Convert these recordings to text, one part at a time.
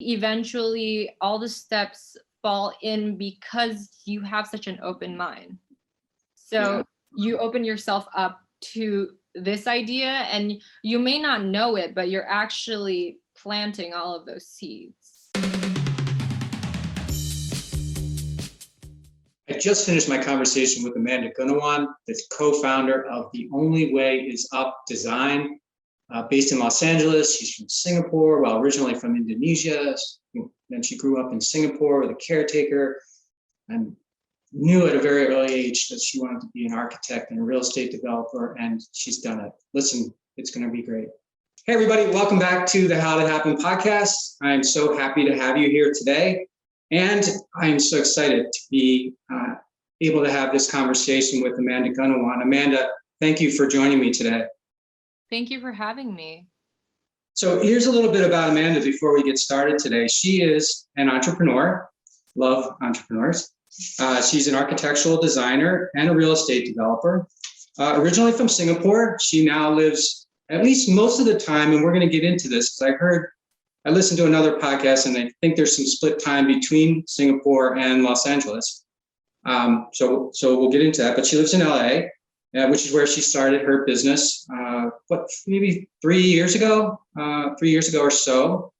Eventually, all the steps fall in because you have such an open mind. So you open yourself up to this idea, and you may not know it, but you're actually planting all of those seeds. I just finished my conversation with Amanda Gunawan, the co-founder of The Only Way Is Up Design, based in Los Angeles. She's from Singapore, well, originally from Indonesia. Then she grew up in Singapore with a caretaker and knew at a very early age that she wanted to be an architect and a real estate developer, and she's done it. Listen, it's going to be great. Hey, everybody, welcome back to the How Did It Happen podcast. I'm so happy to have you here today. And I'm so excited to be able to have this conversation with Amanda Gunawan. Amanda, thank you for joining me today. Thank you for having me. So here's a little bit about Amanda before we get started today. She is an entrepreneur, love entrepreneurs. She's an architectural designer and a real estate developer. Originally from Singapore, she now lives, at least most of the time, and we're going to get into this because I listened to another podcast and I think there's some split time between Singapore and Los Angeles. So we'll get into that, but she lives in LA, which is where she started her business, maybe 3 years ago or so,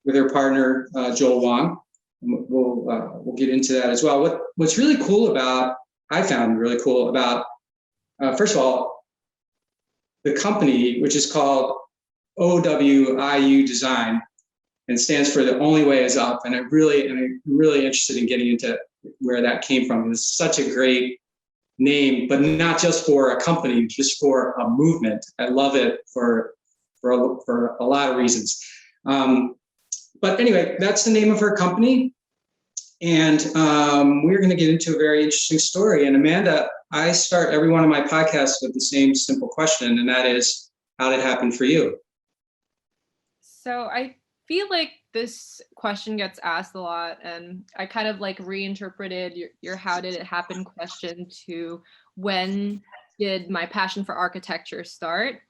with her partner, Joel Wong. We'll get into that as well. What's really cool about, I found really cool about, first of all, the company, which is called OWIU Design, and stands for The Only Way Is Up. And I'm really interested in getting into where that came from. It's such a great name, but not just for a company, just for a movement. I love it for a lot of reasons. But anyway, that's the name of her company. And we're going to get into a very interesting story. And Amanda, I start every one of my podcasts with the same simple question, and that is, how did it happen for you? So I feel like this question gets asked a lot, and I kind of like reinterpreted your how did it happen question to when did my passion for architecture start?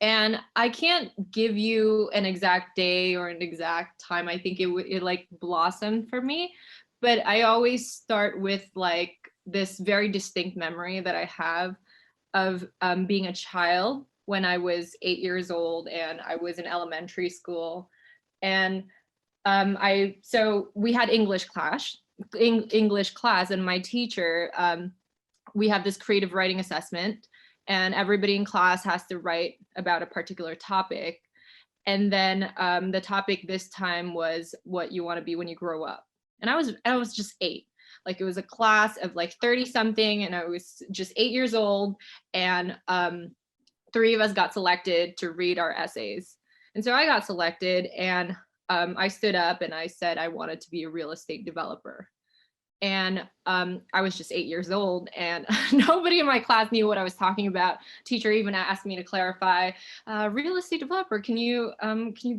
And I can't give you an exact day or an exact time. I think it like blossomed for me, but I always start with like this very distinct memory that I have of being a child when I was 8 years old and I was in elementary school. And so we had English class, and my teacher, we have this creative writing assessment, and everybody in class has to write about a particular topic. And then the topic this time was what you want to be when you grow up. And I was just 8. Like, it was a class of like 30 something, and I was just 8 years old, and 3 of us got selected to read our essays. And so I got selected, and I stood up and I said I wanted to be a real estate developer. And I was just 8 years old, and nobody in my class knew what I was talking about. Teacher even asked me to clarify, real estate developer, can you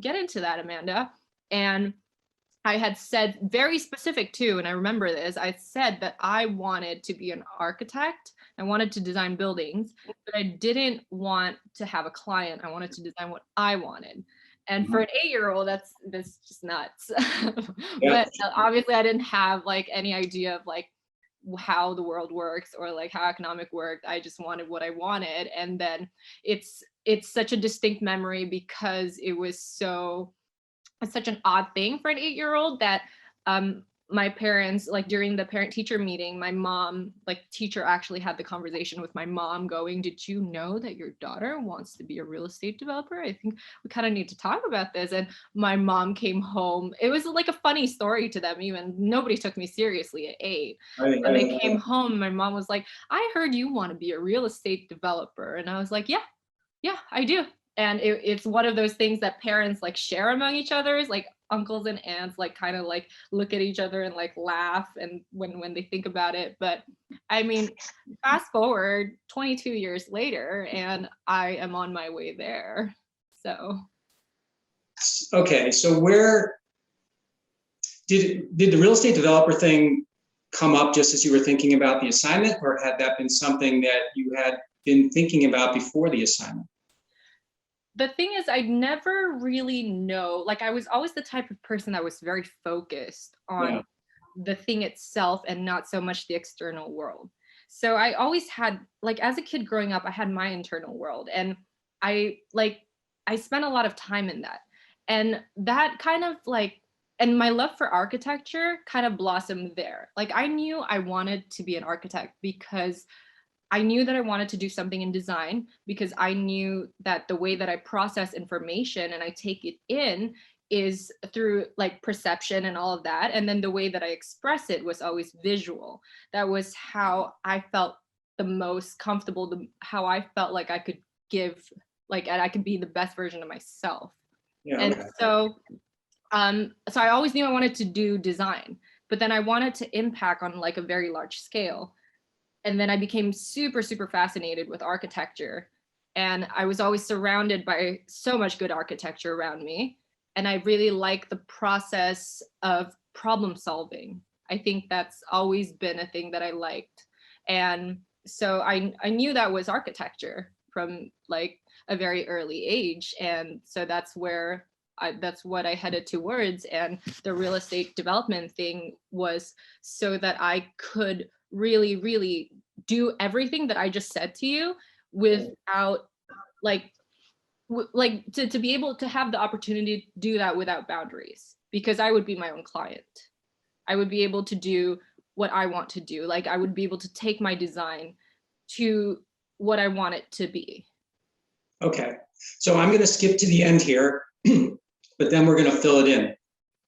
get into that, Amanda? And I had said, very specific too, and I remember this, I said that I wanted to be an architect. I wanted to design buildings, but I didn't want to have a client. I wanted to design what I wanted. And for an 8-year-old, that's just nuts. Yeah. But obviously I didn't have like any idea of like how the world works or like how economic worked. I just wanted what I wanted. And then it's such a distinct memory because it's such an odd thing for an 8-year-old that my parents, like during the parent-teacher meeting, my mom, like teacher actually had the conversation with my mom going, did you know that your daughter wants to be a real estate developer? I think we kind of need to talk about this. And my mom came home. It was like a funny story to them, even nobody took me seriously at 8. When they came home, my mom was like, I heard you want to be a real estate developer. And I was like, yeah, I do. And it's one of those things that parents like share among each other, like uncles and aunts like kind of like look at each other and like laugh and when they think about it. But I mean, fast forward 22 years later and I am on my way there. So okay, so where did the real estate developer thing come up just as you were thinking about the assignment, or had that been something that you had been thinking about before the assignment? the thing is, I never really know, like I was always the type of person that was very focused Yeah. on the thing itself and not so much the external world. So I always had, like as a kid growing up, I had my internal world, and I like I spent a lot of time in that. And that kind of like, and my love for architecture kind of blossomed there. Like I knew I wanted to be an architect because I knew that I wanted to do something in design, because I knew that the way that I process information and I take it in is through like perception and all of that. And then the way that I express it was always visual. That was how I felt the most comfortable, how I felt like I could give, like, and I could be the best version of myself. Yeah. And Okay. so I always knew I wanted to do design, but then I wanted to impact on like a very large scale. And then I became super, super fascinated with architecture. And I was always surrounded by so much good architecture around me. And I really like the process of problem solving. I think that's always been a thing that I liked. And so I knew that was architecture from like a very early age. And so that's where that's what I headed towards. And the real estate development thing was so that I could really, really do everything that I just said to you without like, to be able to have the opportunity to do that without boundaries, because I would be my own client. I would be able to do what I want to do. Like I would be able to take my design to what I want it to be. Okay. So I'm going to skip to the end here, but then we're going to fill it in.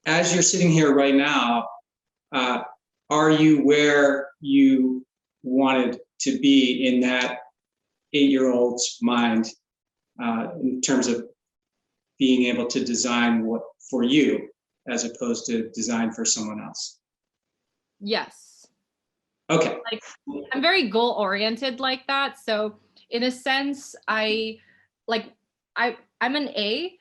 As you're sitting here right now, are you where you wanted to be in that 8-year-old's mind in terms of being able to design what for you as opposed to design for someone else? Yes. Okay. Like I'm very goal oriented like that. So in a sense, I'm an A.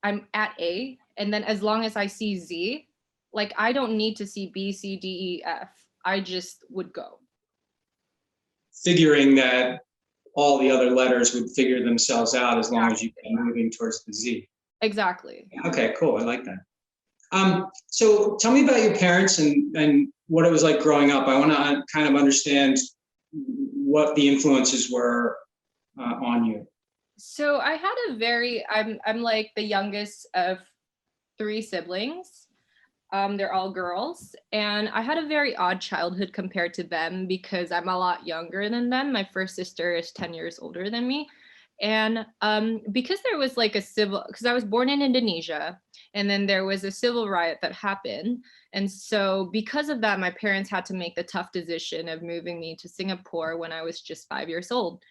I'm at A, and then as long as I see Z, like I don't need to see B, C, D, E, F. I just would go. Figuring that all the other letters would figure themselves out as long as you keep moving towards the Z. Exactly. Okay, cool. I like that. So tell me about your parents and what it was like growing up. I want to kind of understand what the influences were on you. So I had a very, I'm like the youngest of 3 siblings. They're all girls, and I had a very odd childhood compared to them because I'm a lot younger than them. My first sister is 10 years older than me. And because there was like because I was born in Indonesia, and then there was a civil riot that happened. And so because of that, my parents had to make the tough decision of moving me to Singapore when I was just 5 years old.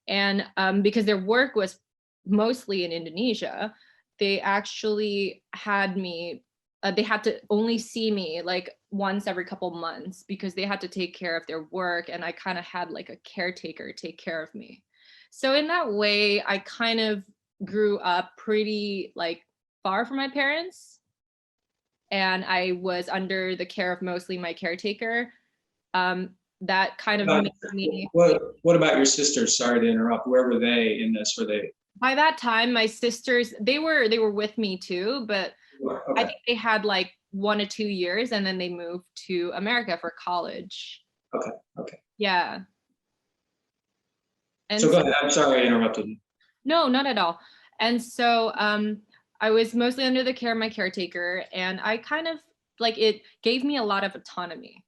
And because their work was mostly in Indonesia, they actually had me, they had to only see me like once every couple months because they had to take care of their work. And I kind of had like a caretaker take care of me. So in that way, I kind of grew up pretty like far from my parents. And I was under the care of mostly my caretaker. That kind of made me. What about your sisters? Sorry to interrupt. Where were they in this? Were they? By that time, my sisters, they were with me too, but Okay. I think they had like 1 or 2 years, and then they moved to America for college. Okay. Okay. Yeah. And so go ahead. I'm sorry I interrupted you. No, not at all. And so I was mostly under the care of my caretaker, and I kind of like, it gave me a lot of autonomy.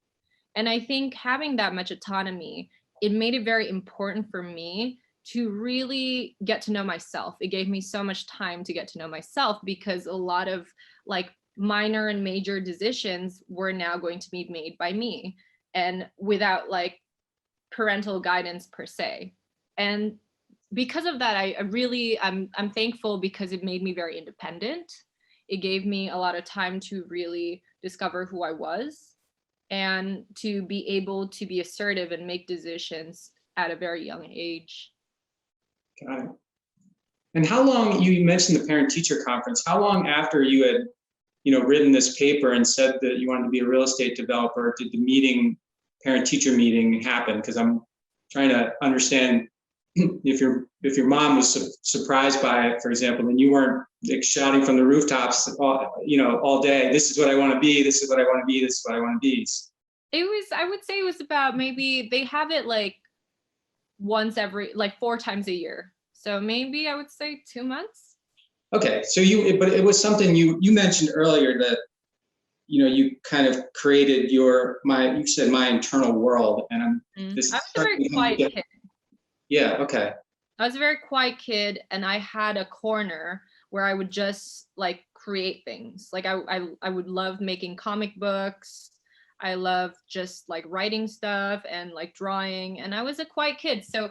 And I think having that much autonomy, it made it very important for me to really get to know myself. It gave me so much time to get to know myself because a lot of like minor and major decisions were now going to be made by me and without like parental guidance per se. And because of that, I'm thankful because it made me very independent. It gave me a lot of time to really discover who I was and to be able to be assertive and make decisions at a very young age. Got it. And how long, you mentioned the parent-teacher conference, how long after you had, written this paper and said that you wanted to be a real estate developer, did the parent-teacher meeting happen? Because I'm trying to understand, if your mom was surprised by it, for example, and you weren't like shouting from the rooftops, all day, this is what I want to be, this is what I want to be, this is what I want to be. I would say it was about, maybe they have it like once every, like 4 times a year. So maybe I would say 2 months. Okay, so but it was something you mentioned earlier that, you kind of created you said my internal world, and I was a very quiet kid. Yeah, okay. I was a very quiet kid, and I had a corner where I would just like create things. Like I would love making comic books. I love just like writing stuff and like drawing, and I was a quiet kid. So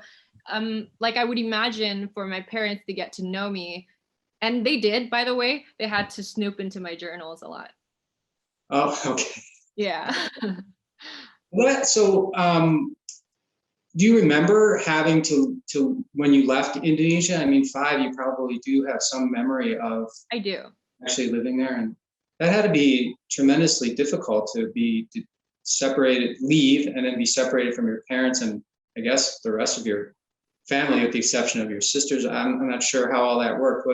like I would imagine for my parents to get to know me, and they did, by the way, they had to snoop into my journals a lot. Oh, okay. Yeah. So do you remember having to when you left Indonesia? I mean, 5, you probably do have some memory of. I do. Actually living there, and that had to be tremendously difficult to be separated, leave, and then be separated from your parents and I guess the rest of your family, with the exception of your sisters. I'm not sure how all that worked.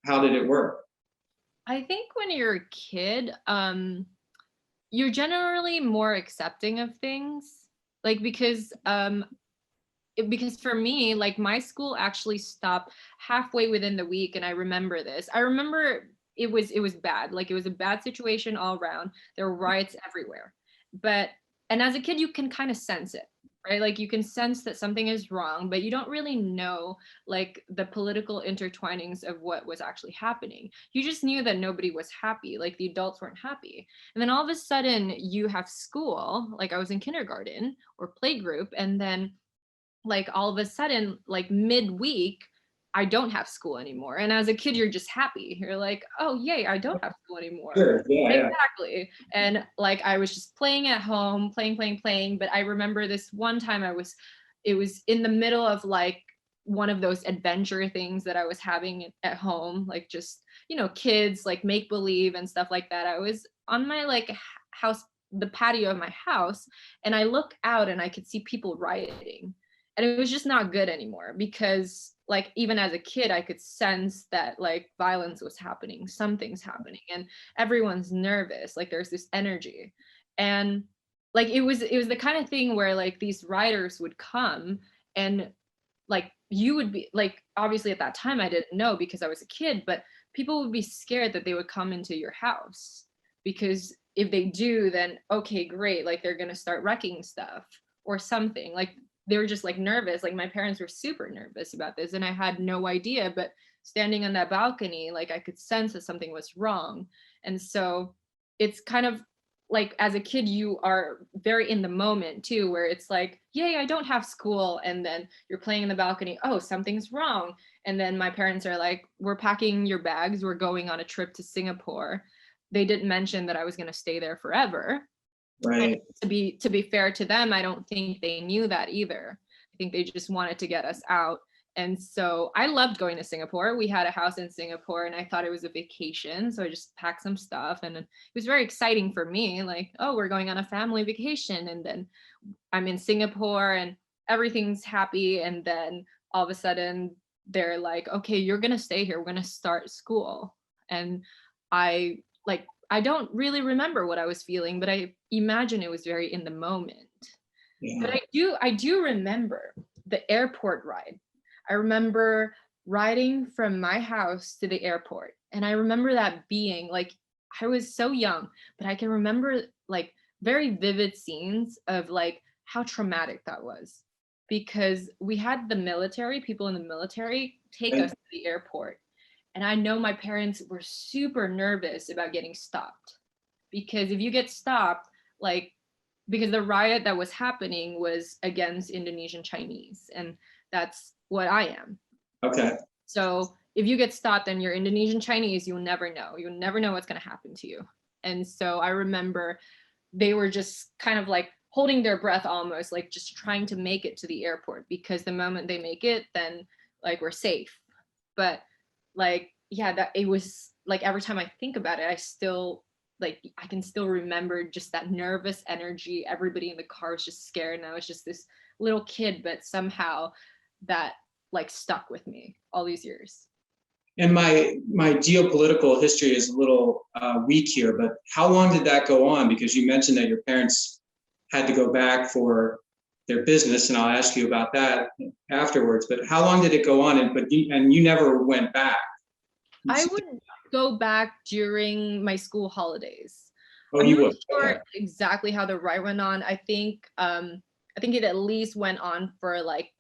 How did it work? I think when you're a kid, you're generally more accepting of things, like because for me, like my school actually stopped halfway within the week, and I remember this. I remember it was bad, like it was a bad situation all around. There were riots everywhere, and as a kid you can kind of sense it, right? Like you can sense that something is wrong, but you don't really know like the political intertwinings of what was actually happening. You just knew that nobody was happy, like the adults weren't happy. And then all of a sudden you have school, like I was in kindergarten or playgroup, and then like all of a sudden, like midweek, I don't have school anymore. And as a kid, you're just happy. You're like, oh, yay, I don't have school anymore. Sure. Yeah, exactly. And like I was just playing at home, playing. But I remember this one time it was in the middle of like one of those adventure things that I was having at home, like just, kids like make believe and stuff like that. I was on my like house, the patio of my house, and I look out and I could see people rioting. And it was just not good anymore, because like even as a kid I could sense that like violence was happening, something's happening, and everyone's nervous, like there's this energy. And like it was the kind of thing where like these writers would come, and like you would be like, obviously at that time I didn't know because I was a kid, but people would be scared that they would come into your house, because if they do, then okay, great, like they're going to start wrecking stuff or something. Like they were just like nervous. Like my parents were super nervous about this, and I had no idea, but standing on that balcony, like I could sense that something was wrong. And so it's kind of like as a kid you are very in the moment too, where it's like, yay, I don't have school, and then you're playing in the balcony, oh, something's wrong. And then my parents are like, we're packing your bags, we're going on a trip to Singapore. They didn't mention that I was going to stay there forever. right. And to be fair to them, I don't think they knew that either. I think they just wanted to get us out. And so I loved going to Singapore. We had a house in Singapore, and I thought it was a vacation. So I just packed some stuff, and it was very exciting for me. Like, oh, we're going on a family vacation. And then I'm in Singapore and everything's happy. And then all of a sudden they're like, okay, you're going to stay here. We're going to start school. And I don't really remember what I was feeling, but I imagine it was very in the moment. Yeah. But I do remember the airport ride. I remember riding from my house to the airport. And I remember that being like, I was so young, but I can remember like very vivid scenes of like how traumatic that was, because we had people in the military take us to the airport. And I know my parents were super nervous about getting stopped, because if you get stopped, like, because the riot that was happening was against Indonesian Chinese, and that's what I am. Okay. So if you get stopped and you're Indonesian Chinese, you'll never know. You'll never know what's going to happen to you. And so I remember they were just kind of like holding their breath, almost like just trying to make it to the airport, because the moment they make it, then like we're safe. But like, yeah, that it was like every time I think about it, I can still remember just that nervous energy. Everybody in the car was just scared, and I was just this little kid, but somehow that like stuck with me all these years. And my geopolitical history is a little weak here, but how long did that go on? Because you mentioned that your parents had to go back for their business, and I'll ask you about that afterwards. But how long did it go on? And you never went back. I would go back during my school holidays. Oh, I'm you not would? sure Okay. exactly how the ride went on. I think it at least went on for like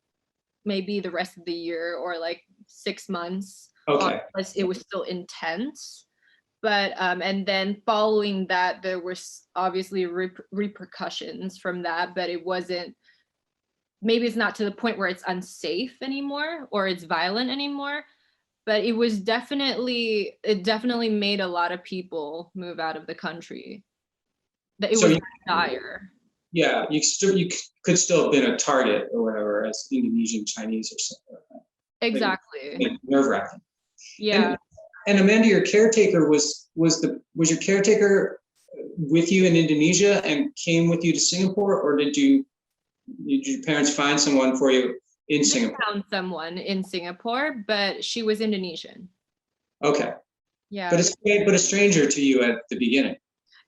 maybe the rest of the year or like 6 months. Okay. It was still intense. But and then following that, there was obviously repercussions from that, but it wasn't, maybe it's not to the point where it's unsafe anymore or it's violent anymore, but it definitely made a lot of people move out of the country. That it So was dire. yeah, you could still have been a target or whatever as Indonesian, Chinese, or something. Exactly. Nerve-wracking. Yeah. And Amanda, your caretaker was your caretaker with you in Indonesia and came with you to Singapore, or did your parents find someone for you in Singapore? They found someone in Singapore, but she was Indonesian. Okay. Yeah. But a stranger to you at the beginning.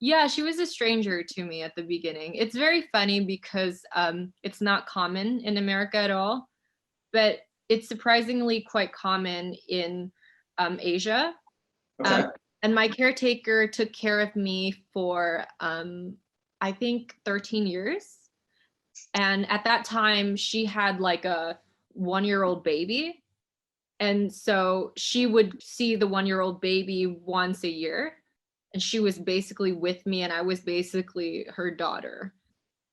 Yeah, she was a stranger to me at the beginning. It's very funny because it's not common in America at all, but it's surprisingly quite common in Asia. Okay. And my caretaker took care of me for I think 13 years. And at that time, she had like a 1-year-old baby. And so she would see the 1-year-old baby once a year. And she was basically with me, and I was basically her daughter.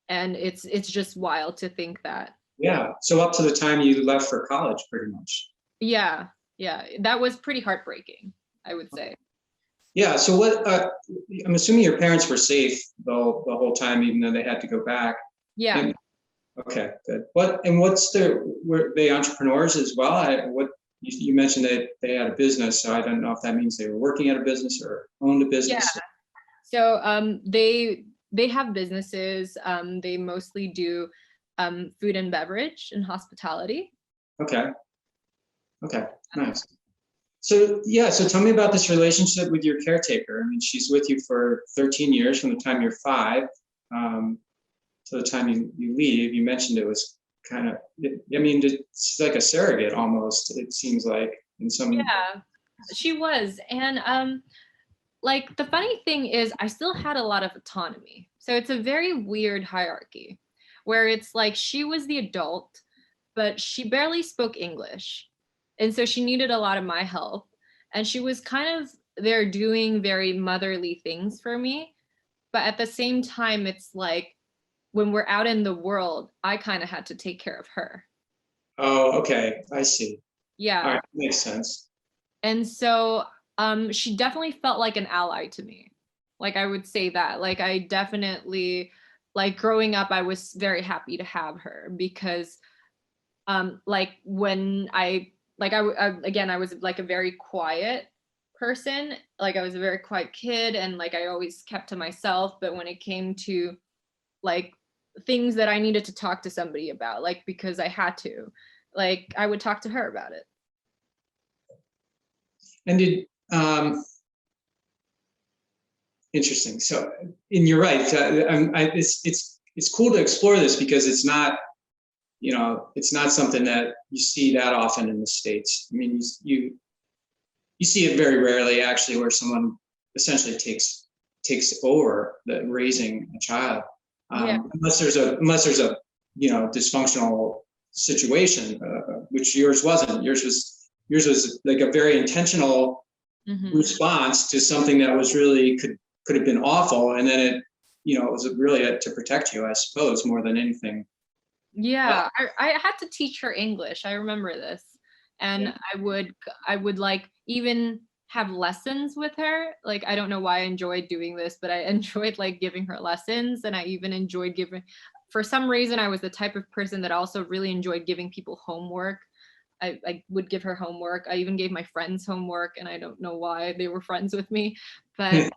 And it's just wild to think that. Yeah. So up to the time you left for college, pretty much. Yeah. That was pretty heartbreaking, I would say. Yeah. So I'm assuming your parents were safe the whole time, even though they had to go back. Yeah. Okay, good. Were they entrepreneurs as well? You mentioned that they had a business, so I don't know if that means they were working at a business or owned a business. Yeah. So they have businesses. They mostly do food and beverage and hospitality. Okay, nice. So tell me about this relationship with your caretaker. I mean, she's with you for 13 years from the time you're 5 to the time you leave. You mentioned it was kind of, it's like a surrogate almost, it seems like in some. Yeah, she was. And like the funny thing is I still had a lot of autonomy. So it's a very weird hierarchy where it's like she was the adult, but she barely spoke English. And so she needed a lot of my help. And she was kind of there doing very motherly things for me. But at the same time, it's like when we're out in the world, I kind of had to take care of her. Oh, okay. I see. Yeah. All right. Makes sense. And so she definitely felt like an ally to me. Like I would say that. Like I definitely, like growing up, I was very happy to have her because like when I was like a very quiet person. Like I was a very quiet kid and like I always kept to myself. But when it came to like things that I needed to talk to somebody about, like because I had to, like I would talk to her about it. And interesting. So, and you're right. It's cool to explore this because it's not something that you see that often in the States. I mean, you see it very rarely actually, where someone essentially takes over the raising a child, unless there's a dysfunctional situation, which yours wasn't. Yours was like a very intentional response to something that was really could have been awful, and then it was really to protect you, I suppose, more than anything. Yeah, I had to teach her English. I remember this, and I would like even have lessons with her. Like I don't know why I enjoyed doing this, but I enjoyed like giving her lessons, and I even enjoyed giving. For some reason, I was the type of person that also really enjoyed giving people homework. I would give her homework. I even gave my friends homework, and I don't know why they were friends with me, but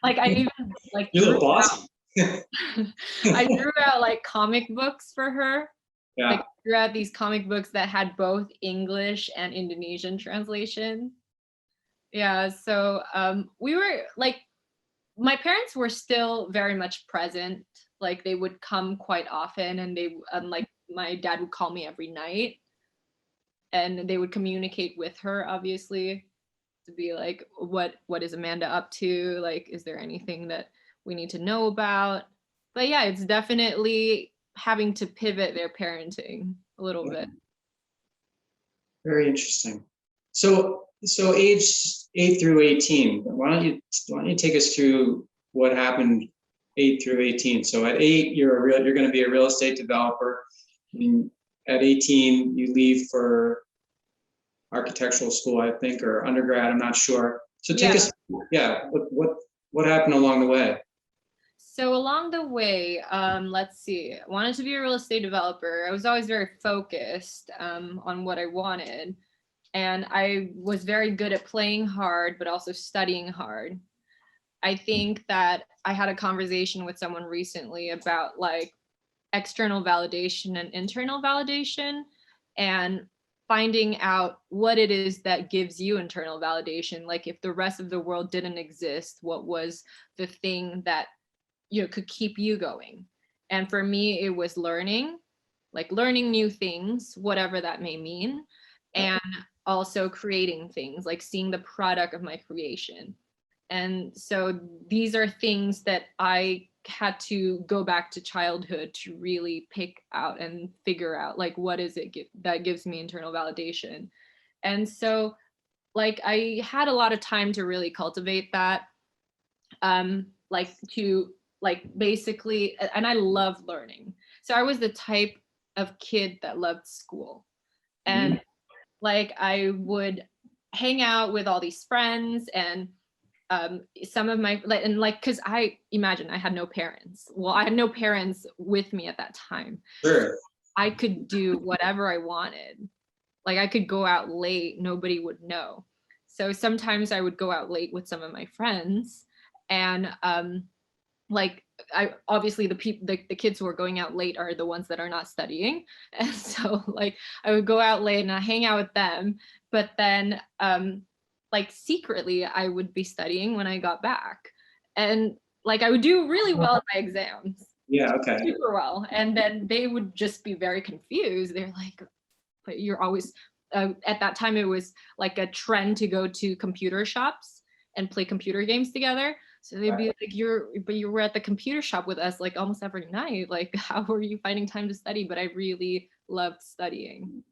like I even like you're the boss. I drew out like comic books for her. Yeah. Like throughout these comic books that had both English and Indonesian translation. Yeah, so we were like, my parents were still very much present. Like they would come quite often, and they like my dad would call me every night, and they would communicate with her, obviously, to be like, what is Amanda up to? Like, is there anything that we need to know about? But yeah, it's definitely having to pivot their parenting a little bit. Very interesting. So age 8 through 18. Why don't you take us through what happened 8 through 18? So at 8, you're going to be a real estate developer. And at 18, you leave for architectural school, I think, or undergrad. I'm not sure. So take us, what happened along the way? So along the way, let's see, I wanted to be a real estate developer. I was always very focused on what I wanted. And I was very good at playing hard, but also studying hard. I think that I had a conversation with someone recently about like external validation and internal validation, and finding out what it is that gives you internal validation. Like if the rest of the world didn't exist, what was the thing that, you know, could keep you going? And for me, it was learning, like learning new things, whatever that may mean, and also creating things, like seeing the product of my creation. And so these are things that I had to go back to childhood to really pick out and figure out, like, what is it that gives me internal validation? And so like I had a lot of time to really cultivate that, like to like basically, and I love learning. So I was the type of kid that loved school. And like I would hang out with all these friends, and some of my because I imagine I had no parents. Well, I had no parents with me at that time. Sure. I could do whatever I wanted. Like I could go out late, nobody would know. So sometimes I would go out late with some of my friends, and like I obviously the kids who are going out late are the ones that are not studying. And so like I would go out late and I hang out with them, but then like secretly I would be studying when I got back, and like I would do really well in my exams. Yeah, okay. Super well. And then they would just be very confused. They're like, but you're always at that time it was like a trend to go to computer shops and play computer games together. So they'd be like, you were at the computer shop with us like almost every night. Like, how were you finding time to study? But I really loved studying.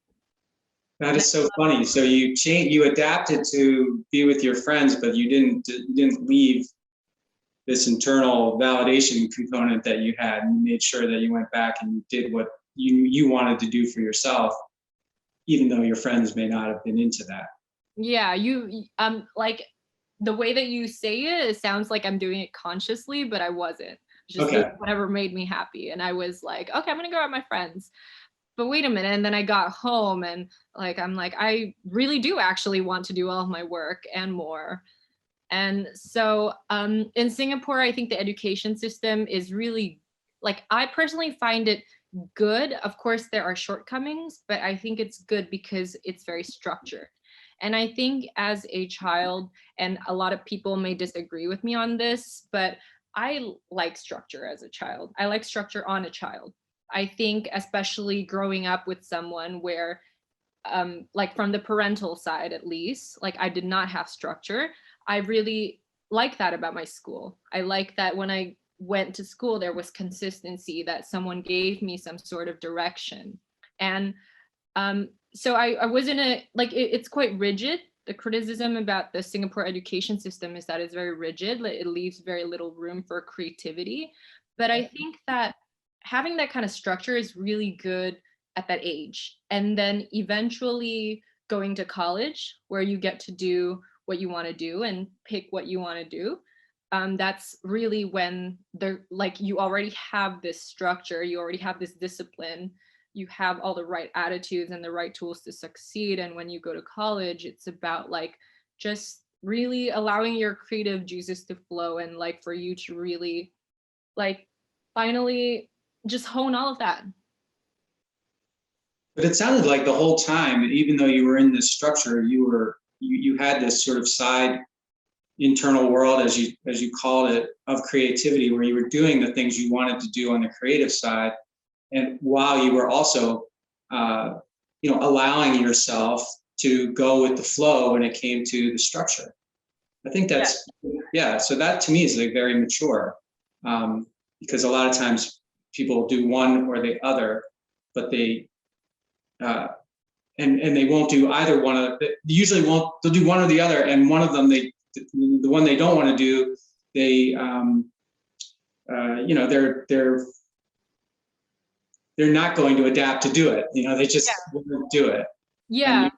That is so funny. So you adapted to be with your friends, but you didn't leave this internal validation component that you had, and you made sure that you went back and you did what you wanted to do for yourself, even though your friends may not have been into that. Yeah, you like the way that you say it sounds like I'm doing it consciously, but I wasn't. Just whatever made me happy. And I was like, okay, I'm gonna go out with my friends. But wait a minute. And then I got home and like I'm like, I really do actually want to do all of my work and more. And so in Singapore, I think the education system is really, like, I personally find it good. Of course, there are shortcomings, but I think it's good because it's very structured. And I think as a child, and a lot of people may disagree with me on this, but I like structure as a child. I like structure on a child. I think especially growing up with someone where like from the parental side, at least, like I did not have structure. I really like that about my school. I like that when I went to school, there was consistency, that someone gave me some sort of direction. And so I was in a, like, it's quite rigid. The criticism about the Singapore education system is that it's very rigid. It leaves very little room for creativity. But I think that having that kind of structure is really good at that age. And then eventually going to college, where you get to do what you want to do and pick what you want to do. That's really when they're like, you already have this structure, you already have this discipline, you have all the right attitudes and the right tools to succeed. And when you go to college, it's about like just really allowing your creative juices to flow, and like for you to really like finally just hone all of that. But it sounded like the whole time, even though you were in this structure, you had this sort of side internal world, as you called it, of creativity, where you were doing the things you wanted to do on the creative side, and while you were also, allowing yourself to go with the flow when it came to the structure. I think that's, yeah. So that to me is like very mature, because a lot of times people do one or the other, but they and they won't do either one of. They usually won't. They'll do one or the other, and one of them the one they don't want to do, they they're not going to adapt to do it. They just won't do it. Yeah.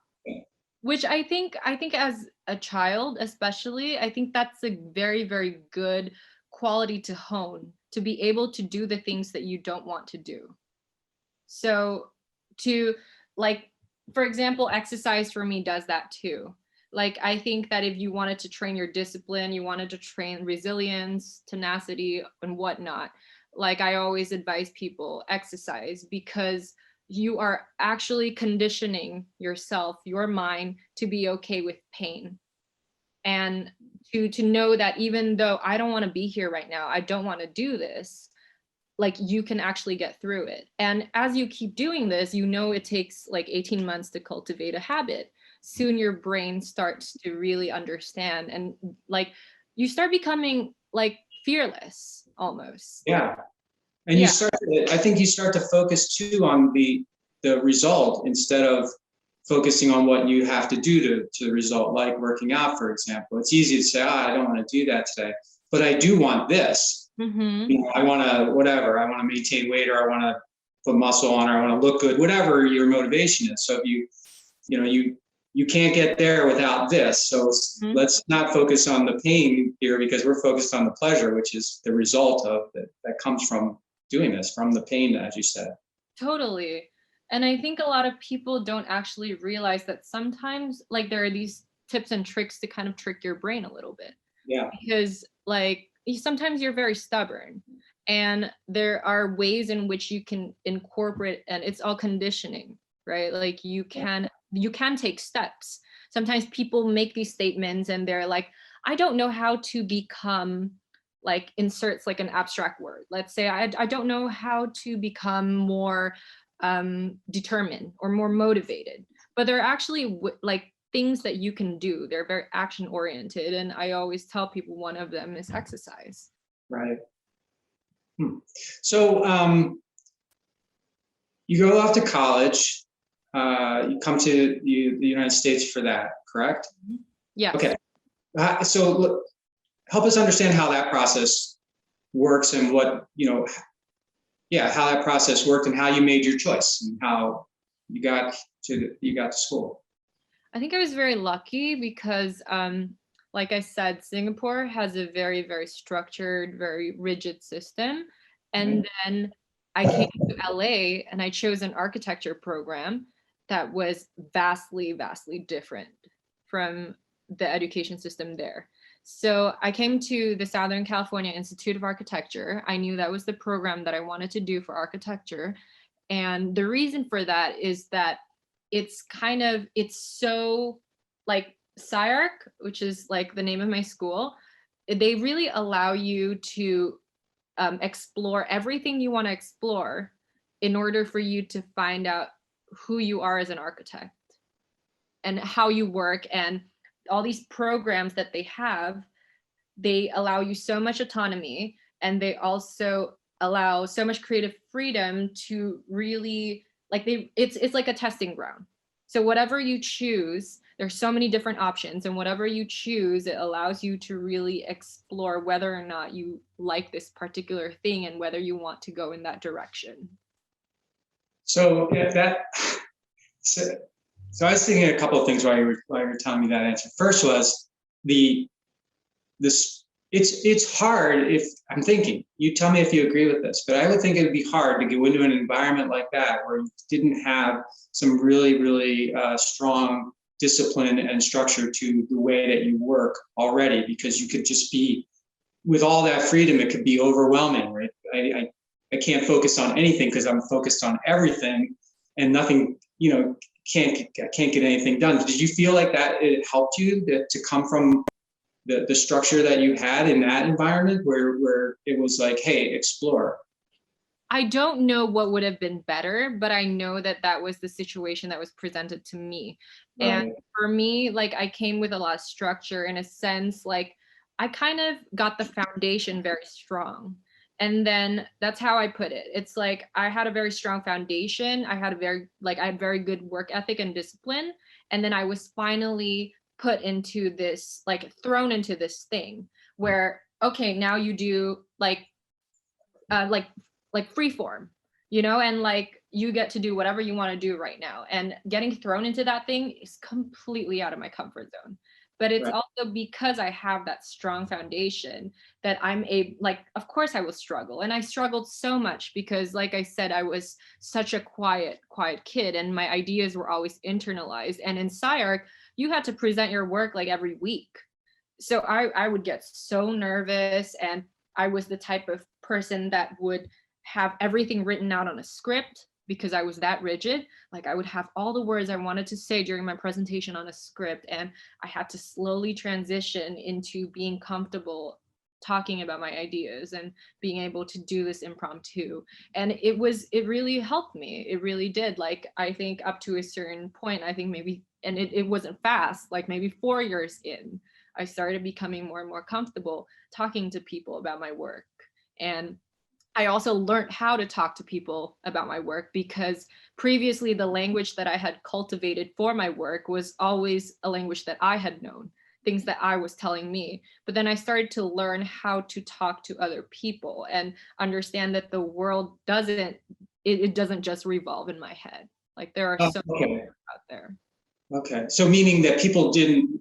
Which I think as a child, especially, I think that's a very, very good quality to hone, to be able to do the things that you don't want to do. So to, like, for example, exercise for me does that too. Like, I think that if you wanted to train your discipline, you wanted to train resilience, tenacity, and whatnot, like I always advise people, exercise, because you are actually conditioning yourself, your mind, to be okay with pain. And to know that even though I don't want to be here right now, I don't want to do this, like you can actually get through it. And as you keep doing this, it takes like 18 months to cultivate a habit. Soon your brain starts to really understand, and like you start becoming like fearless almost. Yeah. And I think you start to focus too on the result instead of focusing on what you have to do to the result, like working out, for example. It's easy to say, I don't want to do that today, but I do want this. Mm-hmm. I want to, whatever, I want to maintain weight, or I want to put muscle on, or I want to look good, whatever your motivation is. So if you can't get there without this. So let's not focus on the pain here, because we're focused on the pleasure, which is the result of that comes from doing this, from the pain, as you said. Totally. And I think a lot of people don't actually realize that sometimes like there are these tips and tricks to kind of trick your brain a little bit. Yeah. Because like sometimes you're very stubborn, and there are ways in which you can incorporate, and it's all conditioning, right? Like you can take steps. Sometimes people make these statements and they're like, I don't know how to become, like inserts like an abstract word. Let's say I don't know how to become more determined or more motivated, but there are actually like things that you can do. They're very action oriented, and I always tell people one of them is exercise. Right. So you go off to college, you come to the United States for that, correct? Yeah. Okay. So look, help us understand how that process works, and what, how that process worked, and how you made your choice, and how you got to school. I think I was very lucky because, like I said, Singapore has a very, very structured, very rigid system. And then I came to LA and I chose an architecture program that was vastly, vastly different from the education system there. So I came to the Southern California Institute of Architecture. I knew that was the program that I wanted to do for architecture. And the reason for that is that it's so like SCI-Arc, which is like the name of my school, they really allow you to explore everything you want to explore in order for you to find out who you are as an architect and how you work. And all these programs that they have, they allow you so much autonomy, and they also allow so much creative freedom to really it's like a testing ground. So whatever you choose, there's so many different options, and whatever you choose, it allows you to really explore whether or not you like this particular thing and whether you want to go in that direction. So so I was thinking a couple of things while you were telling me that answer. First was it's hard. If I'm thinking, you tell me if you agree with this, but I would think it would be hard to go into an environment like that where you didn't have some really, really strong discipline and structure to the way that you work already, because you could just be, with all that freedom, it could be overwhelming, right? I can't focus on anything because I'm focused on everything, and nothing can't get anything done. Did you feel like that it helped you to come from the structure that you had in that environment where it was like, hey, explore? I don't know what would have been better, but I know that that was the situation that was presented to me. And Right. for me, like I came with a lot of structure in a sense, like I kind of got the foundation very strong. And then that's how I put it. It's like I had a very strong foundation. I had very good work ethic and discipline. And then I was finally put into this, like thrown into this thing where, okay, now you do uh, like free form, and like you get to do whatever you want to do right now. And getting thrown into that thing is completely out of my comfort zone. But it's Right. also because I have that strong foundation that I'm of course I will struggle. And I struggled so much because, like I said, I was such a quiet kid and my ideas were always internalized. And in SCI-Arc, you had to present your work like every week. So I would get so nervous, and I was the type of person that would have everything written out on a script because I was that rigid. Like I would have all the words I wanted to say during my presentation on a script, and I had to slowly transition into being comfortable talking about my ideas and being able to do this impromptu. And it really helped me. It really did. Like I think up to a certain point, I think maybe, and it wasn't fast, like maybe 4 years in, I started becoming more and more comfortable talking to people about my work. And I also learned how to talk to people about my work because previously the language that I had cultivated for my work was always a language that I had known, things that I was telling me. But then I started to learn how to talk to other people and understand that the world it doesn't just revolve in my head. Like there are Oh, so okay. many out there. Okay. So meaning that people didn't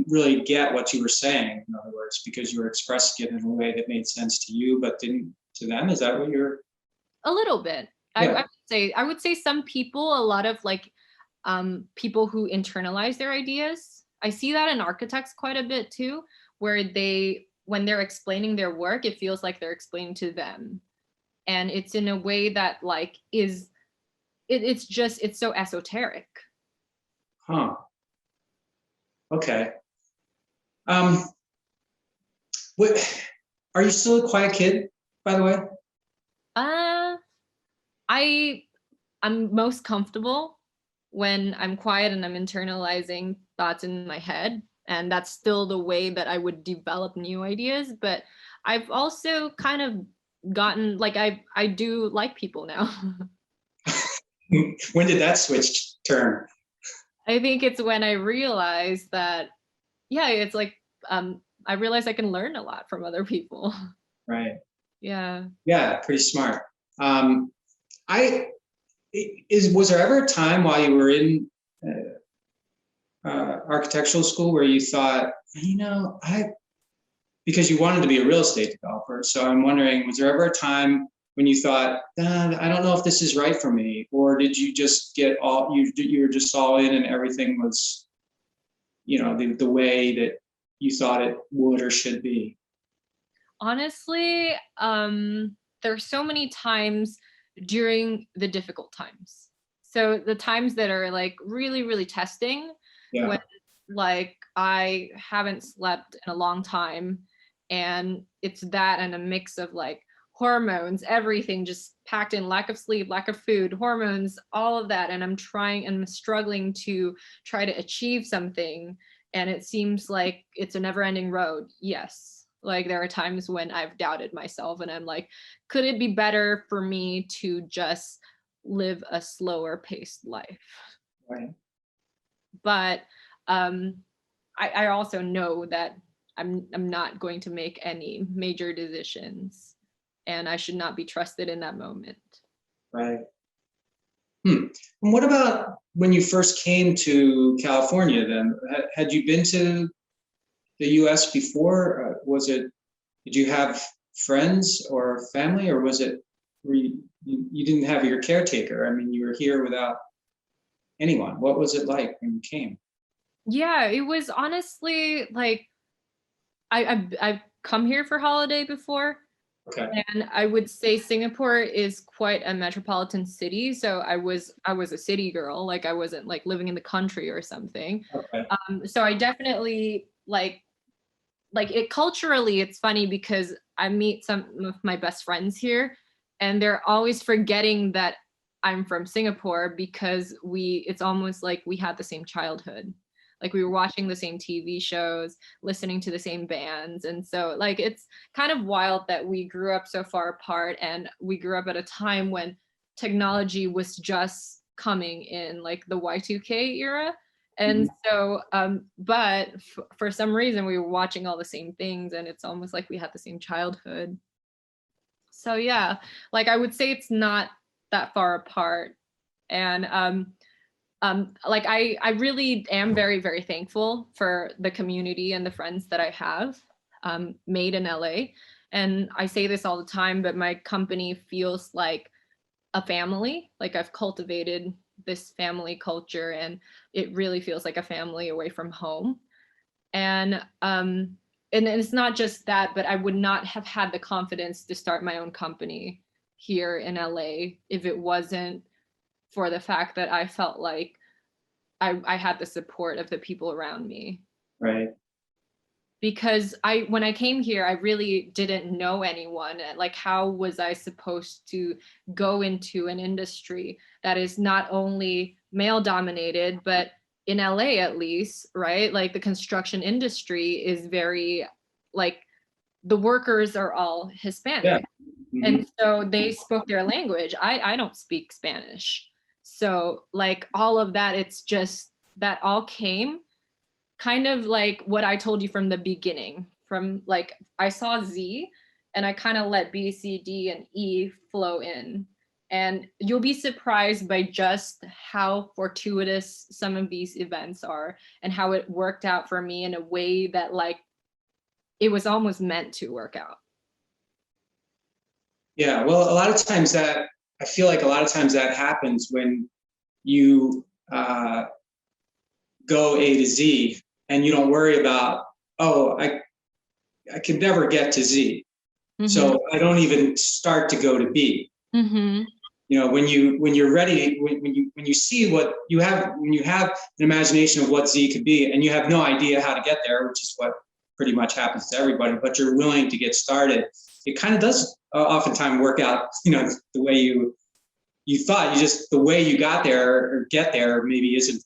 really get what you were saying, in other words, because you were expressing it in a way that made sense to you, but didn't to them. Is that what you're? A little bit. Yeah. I would say some people, a lot of people who internalize their ideas. I see that in architects quite a bit too, where when they're explaining their work, it feels like they're explaining to them. And it's in a way that it's so esoteric. Huh. Okay. Um, what, are you still a quiet kid, by the way? Uh, I I'm most comfortable when I'm quiet and I'm internalizing thoughts in my head. And that's still the way that I would develop new ideas. But I've also kind of gotten I do like people now. When did that switch turn? I think it's when I realized that, yeah, it's like I realized I can learn a lot from other people. Right. Yeah. Yeah, pretty smart. Um, I was there ever a time while you were in architectural school where you thought, because you wanted to be a real estate developer. So I'm wondering, was there ever a time when you thought, I don't know if this is right for me, or did you just you were just all in and everything was, the way that you thought it would or should be? Honestly, there's so many times during the difficult times. So the times that are like really, really testing, Yeah. when like I haven't slept in a long time, and it's that and a mix of like hormones, everything just packed in, lack of sleep, lack of food, hormones, all of that. And I'm struggling to try to achieve something. And it seems like it's a never ending road. Yes. Like there are times when I've doubted myself and I'm like, could it be better for me to just live a slower paced life? Right. But I also know that I'm not going to make any major decisions, and I should not be trusted in that moment. Right. And what about when you first came to California then? Had you been to the US before? Did you have friends or family, or was it, you didn't have your caretaker? I mean, you were here without anyone. What was it like when you came? Yeah, it was honestly like I've come here for holiday before, Okay. And I would say Singapore is quite a metropolitan city. So I was a city girl, like I wasn't like living in the country or something. Okay. So I definitely like it culturally. It's funny because I meet some of my best friends here, and they're always forgetting that I'm from Singapore because it's almost like we had the same childhood. Like we were watching the same TV shows, listening to the same bands. And so like it's kind of wild that we grew up so far apart, and we grew up at a time when technology was just coming in, like the Y2K era. And so, but for some reason we were watching all the same things, and it's almost like we had the same childhood. So yeah, like I would say it's not that far apart. And like I really am very, very thankful for the community and the friends that I have made in LA. And I say this all the time, but my company feels like a family. Like I've cultivated this family culture, and it really feels like a family away from home. And it's not just that, but I would not have had the confidence to start my own company here in LA if it wasn't for the fact that I felt like I had the support of the people around me. Right. Because when I came here, I really didn't know anyone. Like, how was I supposed to go into an industry that is not only male dominated, but in LA at least, right? Like the construction industry is very, like, the workers are all Hispanic. Yeah. Mm-hmm. And so they spoke their language. I don't speak Spanish. So like all of that, it's just that all came kind of like what I told you from the beginning. From like I saw Z and I kind of let B, C, D, and E flow in. And you'll be surprised by just how fortuitous some of these events are, and how it worked out for me in a way that like it was almost meant to work out. Yeah, well, a lot of times I feel like a lot of times that happens when you go A to Z and you don't worry about, oh, I could never get to Z. Mm-hmm. So I don't even start to go to B. Mm-hmm. You know, when you're ready, when you see what you have, when you have an imagination of what Z could be, and you have no idea how to get there, which is what pretty much happens to everybody, but you're willing to get started, it kind of does oftentimes work out, you know, the way you thought. You just, the way you got there or get there maybe isn't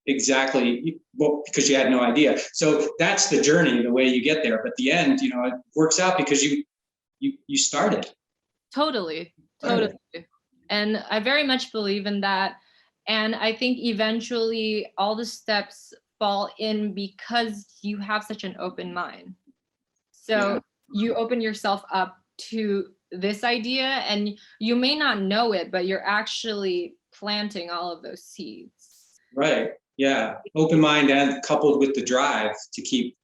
exactly, well, because you had no idea. So that's the journey, the way you get there. But the end, you know, it works out because you started. Totally. And I very much believe in that. And I think eventually all the steps fall in because you have such an open mind. So you open yourself up to this idea, and you may not know it, but you're actually planting all of those seeds. Right. Yeah. Open mind and coupled with the drive to keep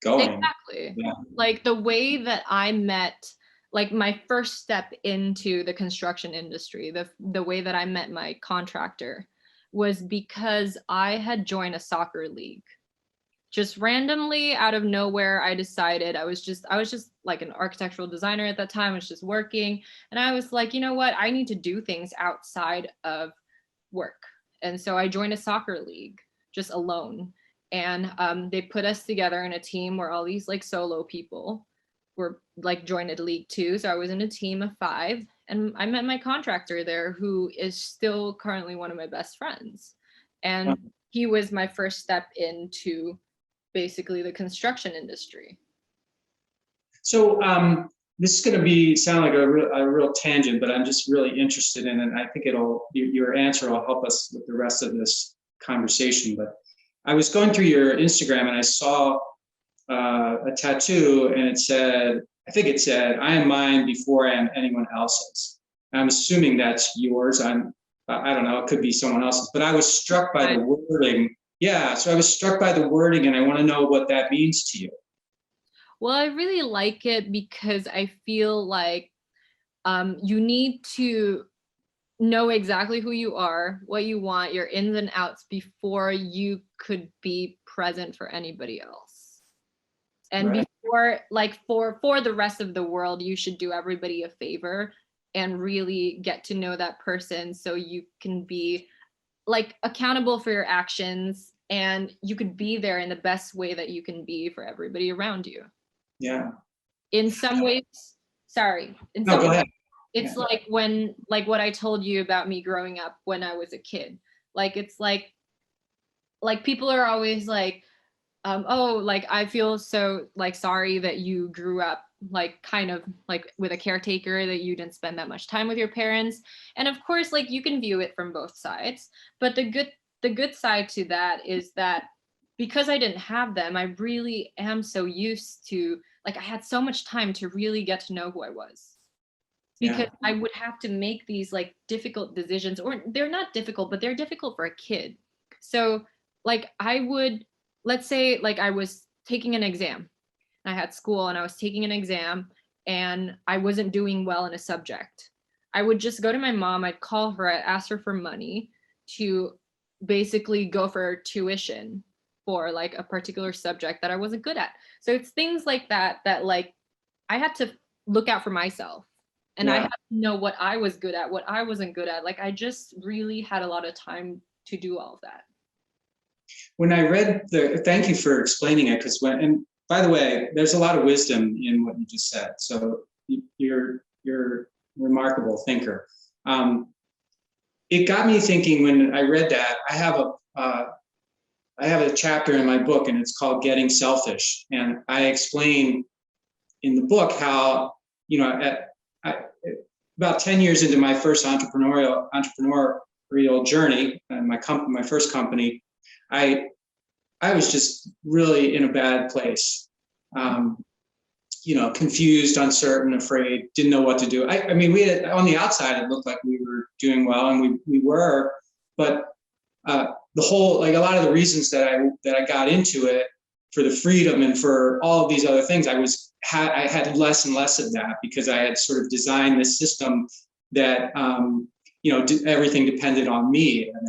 going. Exactly. Yeah. Like the way that I met, like my first step into the construction industry, the way that I met my contractor was because I had joined a soccer league. Just randomly out of nowhere, I decided I was just like an architectural designer at that time. I was just working, and I was like, you know what? I need to do things outside of work. And so I joined a soccer league just alone. And they put us together in a team where all these like solo people were like joined a league too. So I was in a team of 5, and I met my contractor there, who is still currently one of my best friends. And he was my first step into basically the construction industry. So this is going to sound like a real tangent, but I'm just really interested in it. And I think your answer will help us with the rest of this conversation. But I was going through your Instagram and I saw a tattoo, and it said, I think it said, "I am mine before I am anyone else's." I'm assuming that's yours. I don't know, it could be someone else's, but I was struck by the wording. Yeah, so I was struck by the wording, and I want to know what that means to you. Well, I really like it because I feel like you need to know exactly who you are, what you want, your ins and outs before you could be present for anybody else. And Right. before, like for the rest of the world, you should do everybody a favor and really get to know that person so you can be like accountable for your actions and you could be there in the best way that you can be for everybody around you. Yeah. In some ways, sorry, in No, some go ways, ahead. it's Yeah. like what I told you about me growing up when I was a kid. Like it's like people are always like, oh, like I feel so like sorry that you grew up like kind of like with a caretaker, that you didn't spend that much time with your parents. And of course, like you can view it from both sides, but the good side to that is that because I didn't have them, I really am so used to, like I had so much time to really get to know who I was, because Yeah. I would have to make these like difficult decisions, or they're not difficult, but they're difficult for a kid. So like I would, let's say like I was taking an exam. I had school and I was taking an exam and I wasn't doing well in a subject. I would just go to my mom, I'd call her, I'd ask her for money to basically go for tuition for like a particular subject that I wasn't good at. So it's things like that that like I had to look out for myself, and I Yeah. had to know what I was good at, what I wasn't good at. Like I just really had a lot of time to do all of that. When I read thank you for explaining it, because and by the way, there's a lot of wisdom in what you just said. So you're a remarkable thinker. It got me thinking when I read that. I have a chapter in my book, and it's called Getting Selfish, and I explain in the book how, you know, about 10 years into my first entrepreneurial journey, and my first company, I was just really in a bad place. Confused, uncertain, afraid, didn't know what to do. I mean, we had, on the outside, it looked like we were doing well, and we were, but the whole, like a lot of the reasons that I got into it, for the freedom and for all of these other things, I had less and less of that, because I had sort of designed this system that everything depended on me, and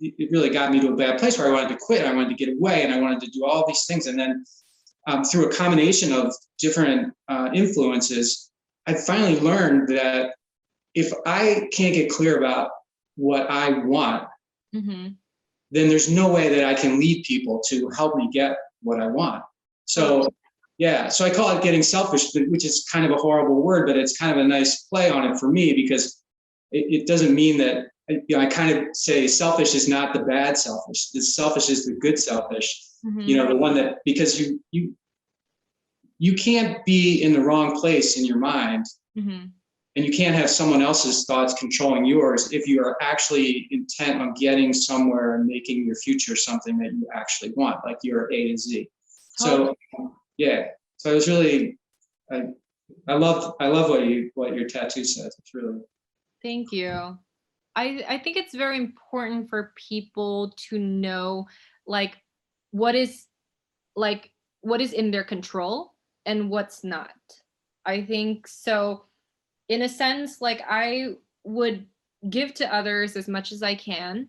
it really got me to a bad place where I wanted to quit. I wanted to get away, and I wanted to do all these things. And then through a combination of different influences, I finally learned that if I can't get clear about what I want, Mm-hmm. then there's no way that I can lead people to help me get what I want. So, yeah, so I call it getting selfish, which is kind of a horrible word, but it's kind of a nice play on it for me, because it doesn't mean that, I kind of say selfish is not the bad selfish. The selfish is the good selfish. Mm-hmm. The one that, because you can't be in the wrong place in your mind. Mm-hmm. And you can't have someone else's thoughts controlling yours if you are actually intent on getting somewhere and making your future something that you actually want, like your A to Z. So, yeah. So I was really, I love what your tattoo says. It's really. Thank you. I think it's very important for people to know like what is what is in their control and what's not. I think so. In a sense, like I would give to others as much as I can,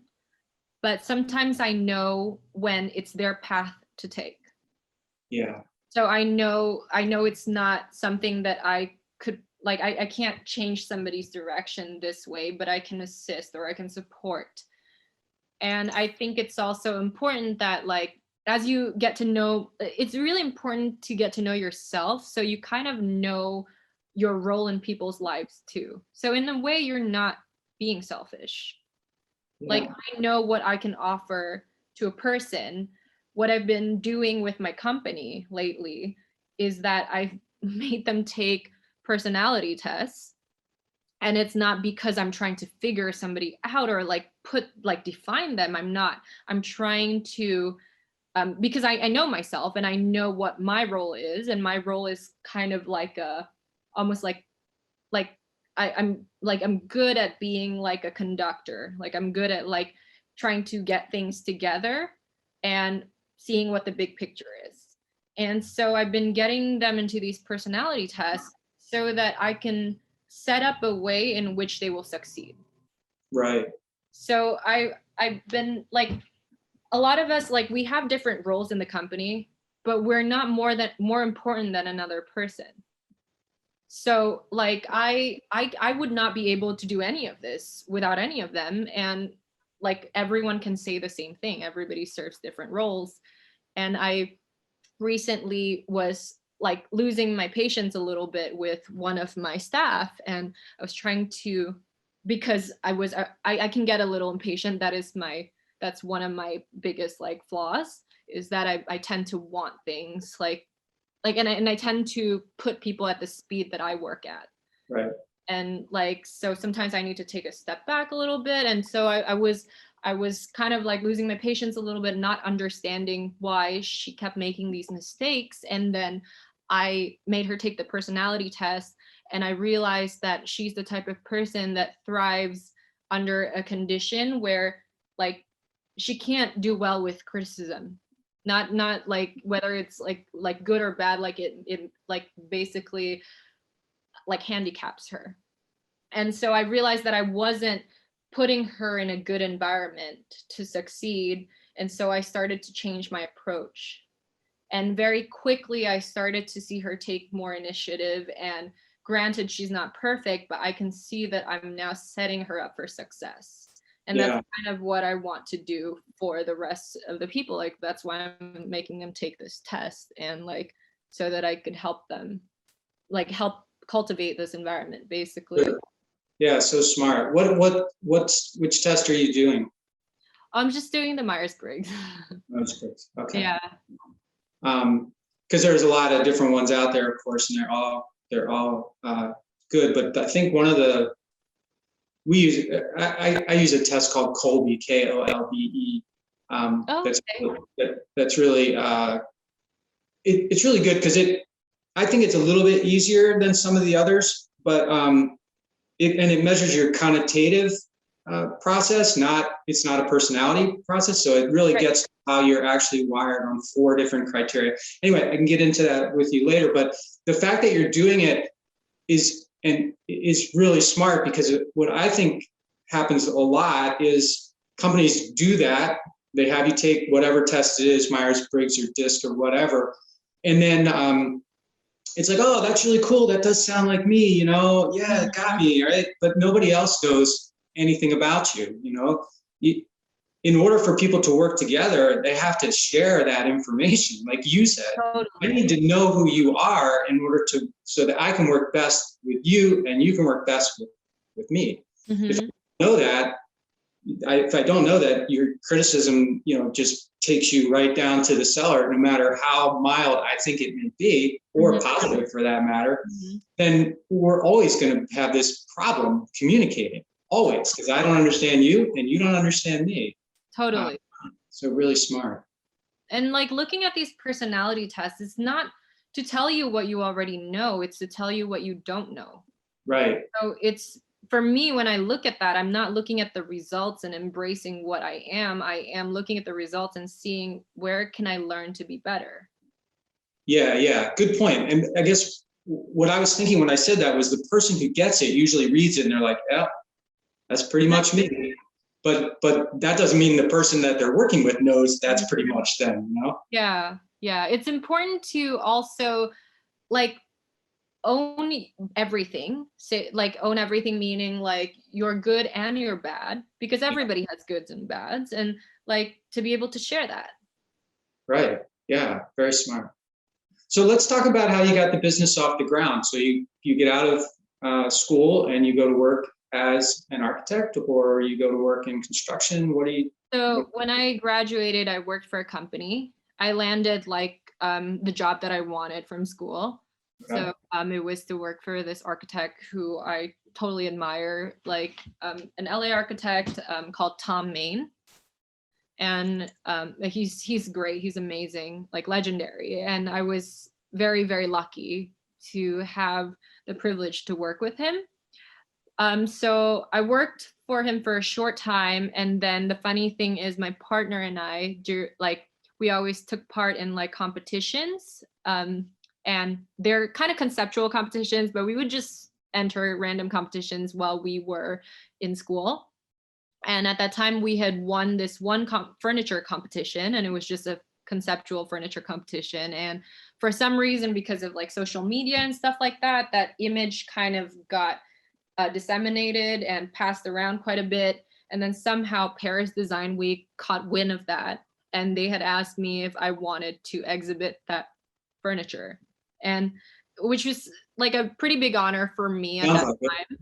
but sometimes I know when it's their path to take. Yeah. So I know it's not something that I could like I can't change somebody's direction this way, but I can assist or I can support. And I think it's also important that like as you get to know, it's really important to get to know yourself so you kind of know your role in people's lives too. So in a way, you're not being selfish. Yeah. Like I know what I can offer to a person. What I've been doing with my company lately is that I've made them take personality tests. And it's not because I'm trying to figure somebody out or like define them. I'm not. I'm trying to because I know myself and I know what my role is, and my role is kind of like a almost like I'm good at being like a conductor. Like I'm good at like trying to get things together and seeing what the big picture is. And so I've been getting them into these personality tests so that I can set up a way in which they will succeed. Right. So I've been like, a lot of us, like we have different roles in the company, but we're not more important than another person. So like I would not be able to do any of this without any of them. And like everyone can say the same thing. Everybody serves different roles. And I recently was like losing my patience a little bit with one of my staff, and I was trying to, because I can get a little impatient. That's one of my biggest like flaws, is that I tend to want things and I tend to put people at the speed that I work at. Right. And like, so sometimes I need to take a step back a little bit. And so I was kind of like losing my patience a little bit, not understanding why she kept making these mistakes. And then I made her take the personality test, and I realized that she's the type of person that thrives under a condition where like she can't do well with criticism. Not like whether it's like good or bad, like it like basically like handicaps her. And so I realized that I wasn't putting her in a good environment to succeed. And so I started to change my approach. And very quickly, I started to see her take more initiative. And granted, she's not perfect, but I can see that I'm now setting her up for success. And that's kind of what I want to do for the rest of the people. Like, that's why I'm making them take this test, and like, so that I could help them, like help cultivate this environment, basically. Sure. Yeah, so smart. Which test are you doing? I'm just doing the Myers-Briggs. Myers-Briggs. Okay. Yeah. Because there's a lot of different ones out there, of course, and they're all good. But I think one of the I use a test called Kolbe, Kolbe. That's really it's really good because I think it's a little bit easier than some of the others, but it measures your connotative process, it's not a personality process. So it really gets how you're actually wired on 4 different criteria. Anyway, I can get into that with you later, but the fact that you're doing it is really smart, because what I think happens a lot is companies do that. They have you take whatever test it is, Myers-Briggs or DISC or whatever. And then it's like, oh, that's really cool. That does sound like me, yeah, it got me, right? But nobody else knows anything about you, in order for people to work together, they have to share that information. Like you said, totally. I need to know who you are in order so that I can work best with you and you can work best with me. Mm-hmm. If I know that, if I don't know that, your criticism, just takes you right down to the cellar, no matter how mild I think it may be, or positive for that matter, then we're always going to have this problem communicating, always, because I don't understand you and you don't understand me. Totally. So really smart. And like looking at these personality tests, it's not to tell you what you already know, it's to tell you what you don't know. Right. So it's, for me, when I look at that, I'm not looking at the results and embracing what I am looking at the results and seeing where can I learn to be better. Yeah, good point. And I guess what I was thinking when I said that was the person who gets it usually reads it and they're like, yeah, that's pretty much me. But that doesn't mean the person that they're working with knows that's pretty much them, Yeah. It's important to also like own everything. Say like own everything, meaning like your good and your bad, because everybody has goods and bads, and like to be able to share that. Right. Yeah. Very smart. So let's talk about how you got the business off the ground. So you get out of school and you go to work as an architect, or you go to work in construction? So when I graduated, I worked for a company. I landed like the job that I wanted from school. Okay. So it was to work for this architect who I totally admire, like an LA architect called Thom Mayne. And he's great. He's amazing, like legendary. And I was very, very lucky to have the privilege to work with him. So I worked for him for a short time. And then the funny thing is my partner and I we always took part in like competitions. And they're kind of conceptual competitions, but we would just enter random competitions while we were in school. And at that time we had won this one furniture competition, and it was just a conceptual furniture competition. And for some reason, because of like social media and stuff like that, that image kind of got disseminated and passed around quite a bit. And then somehow Paris Design Week caught wind of that. And they had asked me if I wanted to exhibit that furniture. And which was like a pretty big honor for me at that time,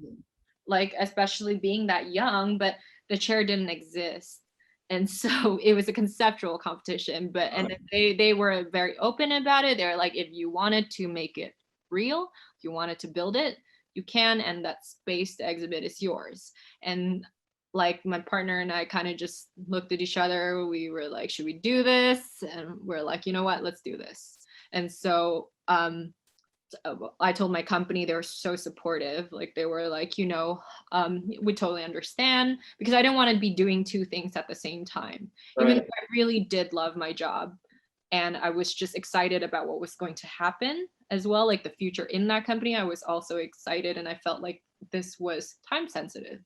like especially being that young, but the chair didn't exist. And so it was a conceptual competition, but and they were very open about it. They're like, if you wanted to make it real, if you wanted to build it, you can, and that space to exhibit is yours. And like my partner and I kind of just looked at each other. We were like, should we do this? And we're like, you know what, let's do this. And so I told my company, they were so supportive. Like they were like, you know, we totally understand, because I didn't want to be doing two things at the same time. Right. Even though I really did love my job and I was just excited about what was going to happen as well, like the future in that company, I was also excited, and I felt like this was time sensitive.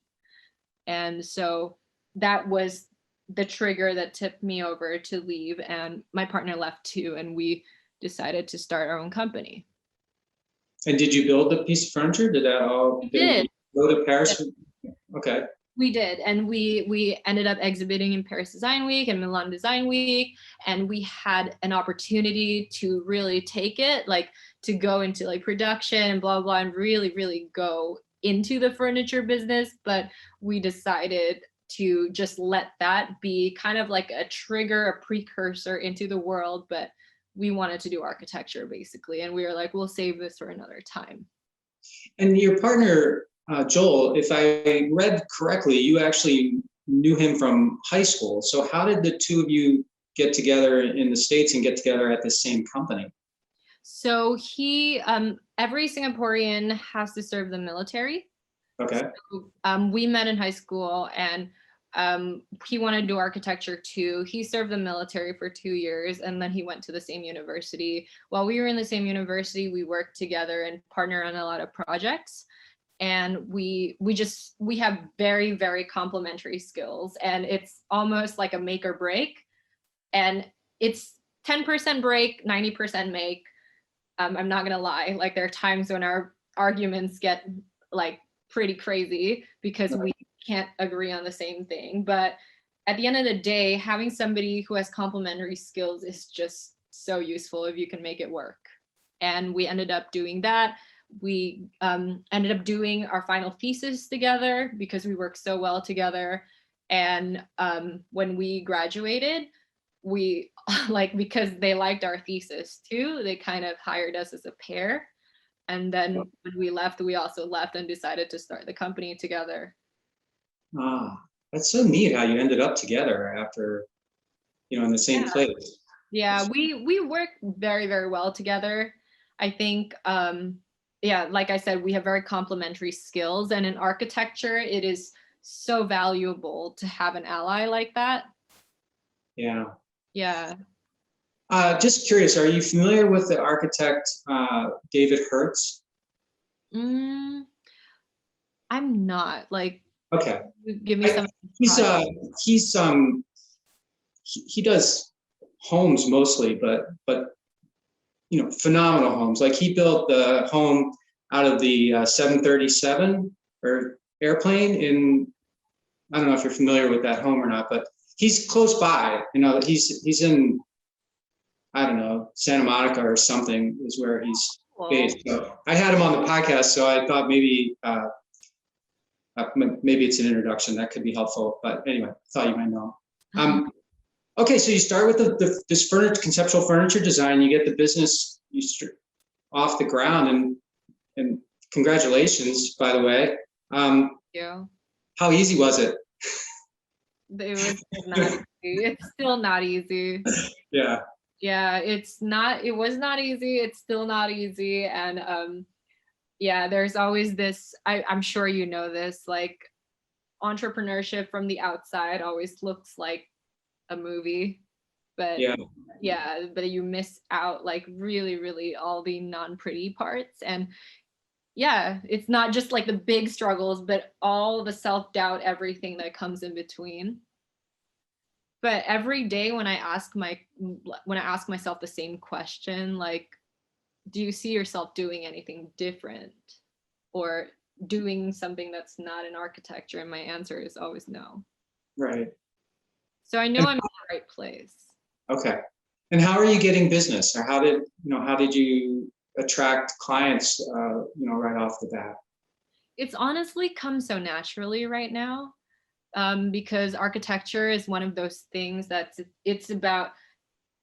And so that was the trigger that tipped me over to leave, and my partner left too, and we decided to start our own company. And did you build the piece of furniture? Did that all? We did. Go to Paris? Okay. We did, and we ended up exhibiting in Paris Design Week and Milan Design Week, and we had an opportunity to really take it, like to go into like production and blah blah, and really go into the furniture business. But we decided to just let that be kind of like a trigger, a precursor into the world. But we wanted to do architecture basically, and we were like, we'll save this for another time. And your partner, Joel, if I read correctly, you actually knew him from high school. So how did the two of you get together in the States and get together at the same company? So he, every Singaporean has to serve the military. Okay. So, we met in high school, and he wanted to do architecture too. He served the military for 2 years, and then he went to the same university. While we were in the same university, we worked together and partnered on a lot of projects. And we have very complementary skills, and it's almost like a make or break. And it's 10% break, 90% make. I'm not gonna lie, like there are times when our arguments get like pretty crazy because we can't agree on the same thing. But at the end of the day, having somebody who has complementary skills is just so useful if you can make it work. And we ended up doing that. We ended up doing our final thesis together because we worked so well together. And when we graduated, we like, because they liked our thesis too, they kind of hired us as a pair. And then when we left, we also left and decided to start the company together. Ah, that's so neat how you ended up together after, in the same place. Yeah, we work very well together. I think, like I said, we have very complementary skills, and in architecture, it is so valuable to have an ally like that. Yeah. Yeah. Just curious, are you familiar with the architect David Hertz? I'm not. Like, okay. Give me some. He does homes mostly, but phenomenal homes. Like he built the home out of the 737 or airplane in, I don't know if you're familiar with that home or not, but he's close by. He's in, I don't know, Santa Monica or something is where he's based. So I had him on the podcast, so I thought maybe it's an introduction that could be helpful. But anyway, I thought you might know. Okay, so you start with this conceptual furniture design. You get the business off the ground, and congratulations, by the way. Thank you. How easy was it? It was not easy. It's still not easy. Yeah. Yeah, it was not easy. It's still not easy. And there's always this, I'm sure you know this, like entrepreneurship from the outside always looks like a movie, but but you miss out like really all the non-pretty parts. And it's not just like the big struggles, but all the self-doubt, everything that comes in between. But every day when I ask myself the same question, like, do you see yourself doing anything different or doing something that's not in architecture? And my answer is always no. Right. So I know And I'm in the right place. okay. And how are you getting business, or how did you attract clients, right off the bat? It's honestly come so naturally right now, because architecture is one of those things it's about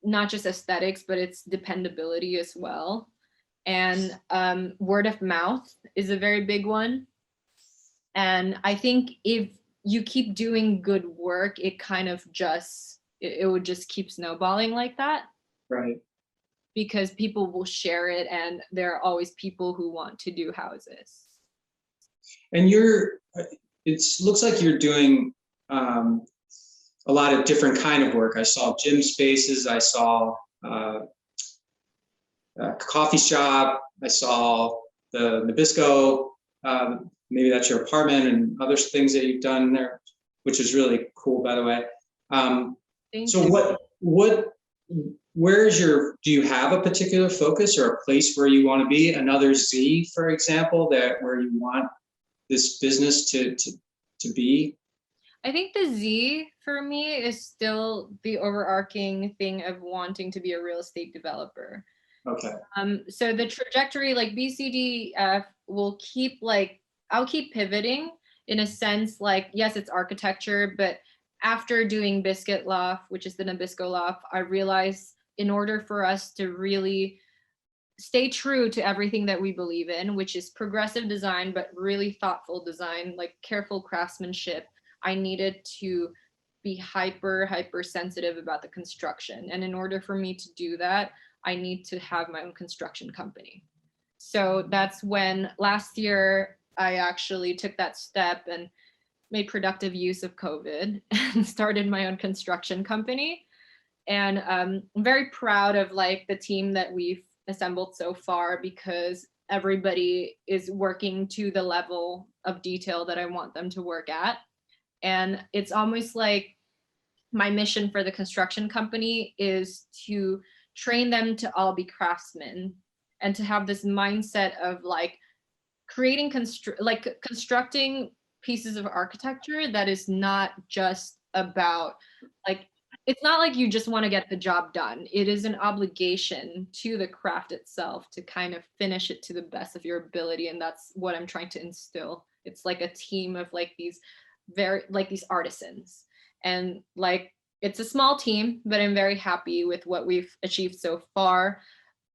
not just aesthetics, but it's dependability as well. And word of mouth is a very big one. And I think if you keep doing good work, it kind of it would just keep snowballing like that, Right. because people will share it and there are always people who want to do houses. And it looks like you're doing um, a lot of different kind of work. I saw gym spaces. I saw a coffee shop. I saw the Nabisco. Maybe that's your apartment, and other things that you've done there, which is really cool, by the way. Thank So you. do you have a particular focus or a place where you want to be? Another Z, for example, where you want this business to be? I think the Z for me is still the overarching thing of wanting to be a real estate developer. Okay. So the trajectory, like BCDF, will keep I'll keep pivoting in a sense, like, yes, it's architecture, but after doing Biscuit Loft, which is the Nabisco Loft, I realized in order for us to really stay true to everything that we believe in, which is progressive design, but really thoughtful design, like careful craftsmanship, I needed to be hyper sensitive about the construction. And in order for me to do that, I need to have my own construction company. So that's when last year I actually took that step and made productive use of COVID and started my own construction company. And I'm very proud of like the team that we've assembled so far, because everybody is working to the level of detail that I want them to work at. And it's almost like my mission for the construction company is to train them to all be craftsmen and to have this mindset of like constructing pieces of architecture that is not just about like, it's not like you just want to get the job done. It is an obligation to the craft itself to kind of finish it to the best of your ability. And that's what I'm trying to instill. It's like a team of like these these artisans. And like, it's a small team, but I'm very happy with what we've achieved so far.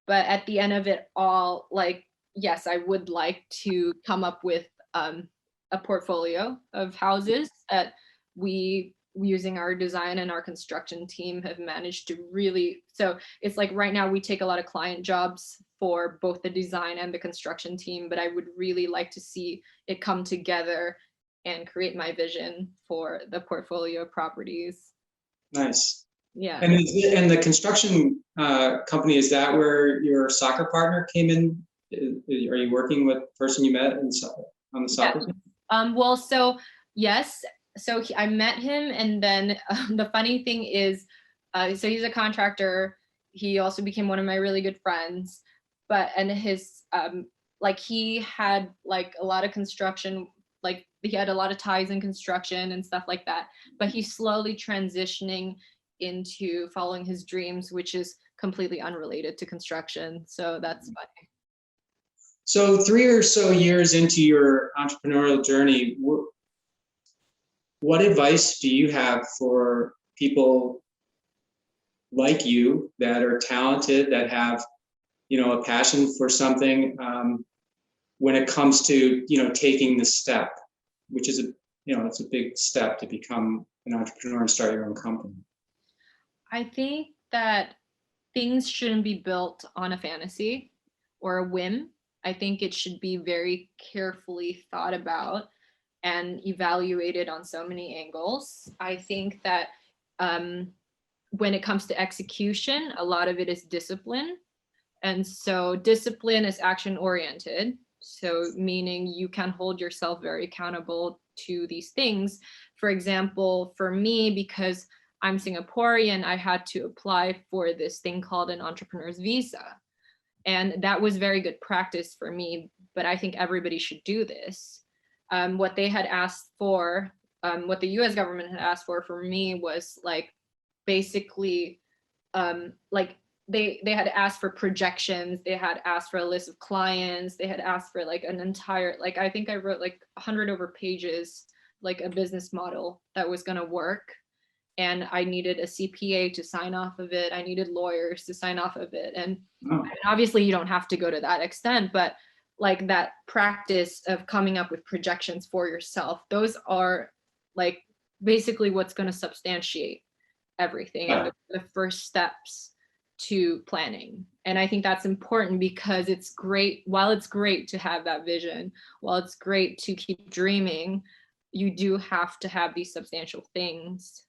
But at the end of it all, like, yes, I would like to come up with a portfolio of houses that we, using our design and our construction team, have managed to really, so it's like right now we take a lot of client jobs for both the design and the construction team, but I would really like to see it come together and create my vision for the portfolio of properties. Nice. Yeah. And the construction company, is that where your soccer partner came in? Are you working with the person you met on the soccer team? Well, so yes, I met him, and then the funny thing is, so he's a contractor. He also became one of my really good friends, and his like he had like a lot of construction, like he had a lot of ties in construction and stuff like that, but he's slowly transitioning into following his dreams, which is completely unrelated to construction. So that's funny. So 3 or so years into your entrepreneurial journey, what advice do you have for people like you that are talented, that have, a passion for something, when it comes to, taking the step, which is it's a big step to become an entrepreneur and start your own company? I think that things shouldn't be built on a fantasy or a whim. I think it should be very carefully thought about and evaluated on so many angles. I think that when it comes to execution, a lot of it is discipline. And so discipline is action oriented. So meaning you can hold yourself very accountable to these things. For example, for me, because I'm Singaporean, I had to apply for this thing called an entrepreneur's visa. And that was very good practice for me, but I think everybody should do this. What they had asked for, what the US government had asked for me was like, basically, like they had asked for projections, they had asked for a list of clients, they had asked for like an entire, like I think I wrote like 100 over pages, like a business model that was going to work. And I needed a CPA to sign off of it. I needed lawyers to sign off of it. And obviously you don't have to go to that extent, but like that practice of coming up with projections for yourself, those are like basically what's going to substantiate everything and the first steps to planning. And I think that's important because it's great, while it's great to have that vision, while it's great to keep dreaming, you do have to have these substantial things.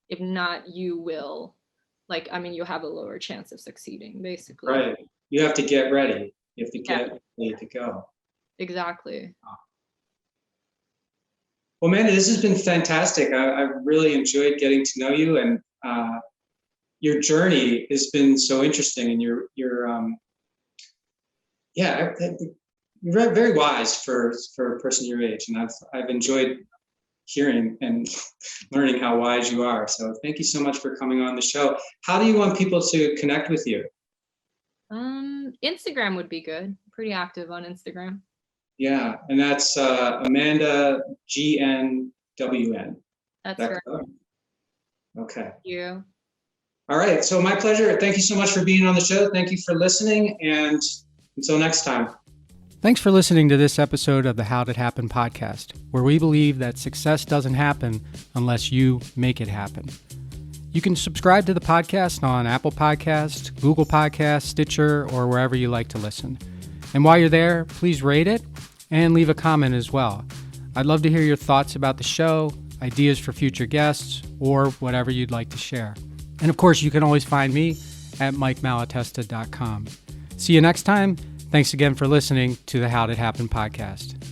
If not, you will, like, I mean, you'll have a lower chance of succeeding, basically. Right. You have to get ready. You have to get ready to go. Exactly. Well, Amanda, this has been fantastic. I really enjoyed getting to know you, and your journey has been so interesting, and you're very wise for a person your age, and I've enjoyed hearing and learning how wise you are. So thank you so much for coming on the show. How do you want people to connect with you? Instagram would be good. Pretty active on Instagram. Yeah, and that's Amanda GNWN. That's right. Okay. Thank you. All right. So my pleasure. Thank you so much for being on the show. Thank you for listening. And until next time. Thanks for listening to this episode of the How'd It Happen podcast, where we believe that success doesn't happen unless you make it happen. You can subscribe to the podcast on Apple Podcasts, Google Podcasts, Stitcher, or wherever you like to listen. And while you're there, please rate it and leave a comment as well. I'd love to hear your thoughts about the show, ideas for future guests, or whatever you'd like to share. And of course, you can always find me at MikeMalatesta.com. See you next time. Thanks again for listening to the How'd It Happen podcast.